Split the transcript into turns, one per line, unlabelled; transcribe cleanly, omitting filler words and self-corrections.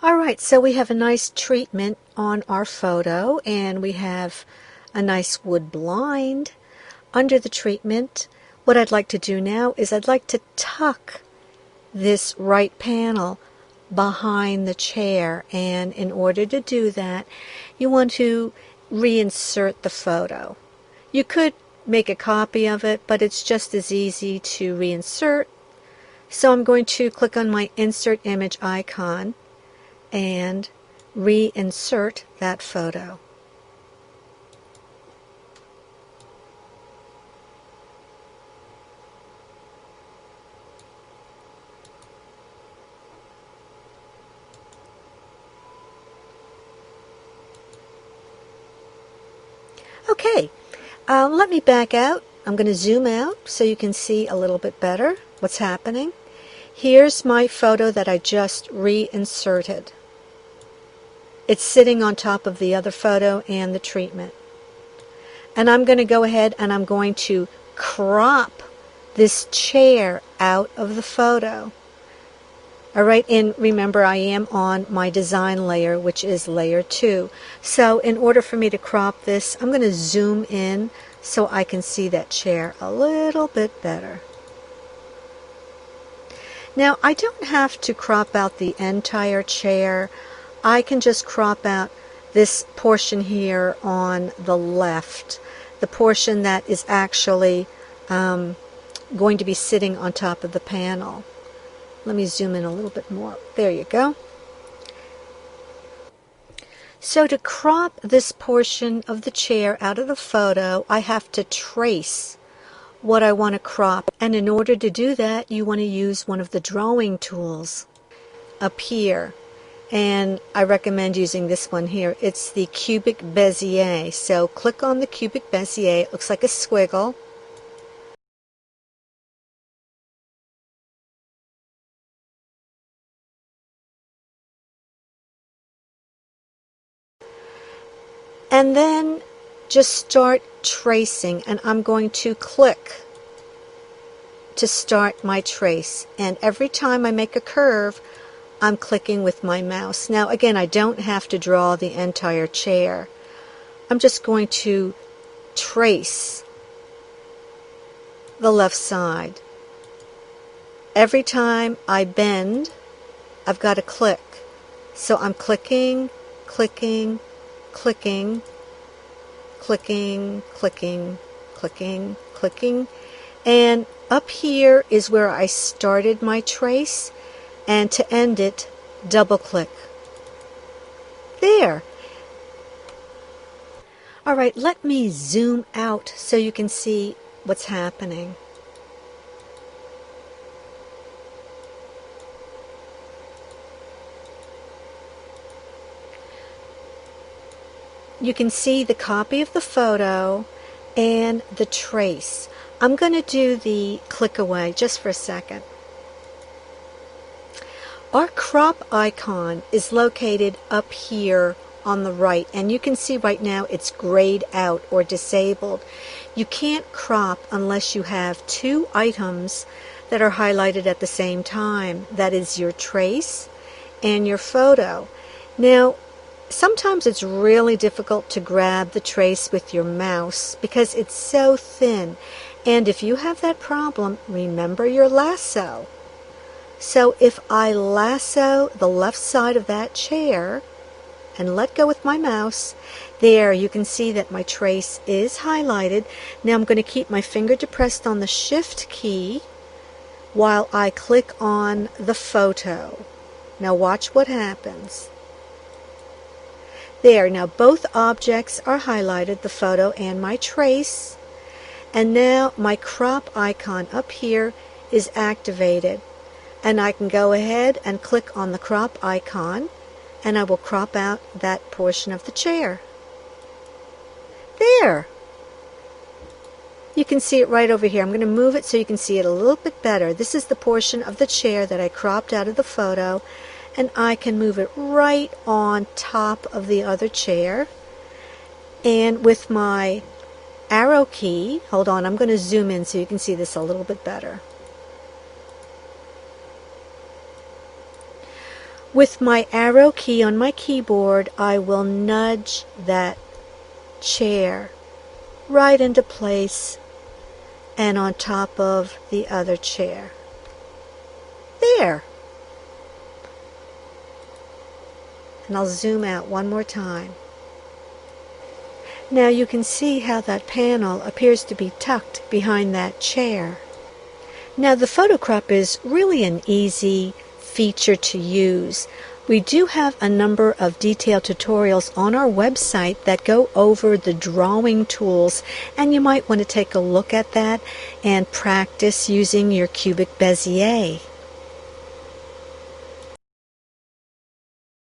Alright, so we have a nice treatment on our photo, and we have a nice wood blind under the treatment. What I'd like to do now is I'd like to tuck this right panel behind the chair, and in order to do that you want to reinsert the photo. You could make a copy of it, but it's just as easy to reinsert. So I'm going to click on my insert image icon and reinsert that photo. Okay, let me back out. I'm going to zoom out so you can see a little bit better what's happening. Here's my photo that I just reinserted. It's sitting on top of the other photo and the treatment. And I'm going to go ahead and I'm going to crop this chair out of the photo. Alright, and remember I am on my design layer, which is layer 2. So in order for me to crop this, I'm going to zoom in so I can see that chair a little bit better. Now I don't have to crop out the entire chair. I can just crop out this portion here on the left, the portion that is actually going to be sitting on top of the panel. Let me zoom in a little bit more. There you go. So to crop this portion of the chair out of the photo, I have to trace what I want to crop. And in order to do that, you want to use one of the drawing tools up here. And I recommend using this one here. It's the cubic Bezier. So click on the cubic Bezier. It looks like a squiggle. And then just start tracing, and I'm going to click to start my trace. And every time I make a curve, I'm clicking with my mouse. Now again, I don't have to draw the entire chair. I'm just going to trace the left side. Every time I bend, I've got to click. So I'm clicking, clicking, clicking, clicking, clicking, clicking, clicking. And up here is where I started my trace. And to end it, double click. There. Alright, let me zoom out so you can see what's happening. You can see the copy of the photo and the trace. I'm going to do the click away just for a second. Our crop icon is located up here on the right, and you can see right now it's grayed out or disabled. You can't crop unless you have two items that are highlighted at the same time. That is your trace and your photo. Now, sometimes it's really difficult to grab the trace with your mouse because it's so thin. And if you have that problem, remember your lasso. So if I lasso the left side of that chair and let go with my mouse, there you can see that my trace is highlighted. Now I'm going to keep my finger depressed on the Shift key while I click on the photo. Now watch what happens. There, now both objects are highlighted, the photo and my trace. And now my crop icon up here is activated. And I can go ahead and click on the crop icon, and I will crop out that portion of the chair. There! You can see it right over here. I'm going to move it so you can see it a little bit better. This is the portion of the chair that I cropped out of the photo, and I can move it right on top of the other chair. And with my arrow key, hold on, I'm going to zoom in so you can see this a little bit better. With my arrow key on my keyboard, I will nudge that chair right into place and on top of the other chair. There. And I'll zoom out one more time. Now you can see how that panel appears to be tucked behind that chair. Now the photo crop is really an easy feature to use. We do have a number of detailed tutorials on our website that go over the drawing tools, and you might want to take a look at that and practice using your cubic Bezier.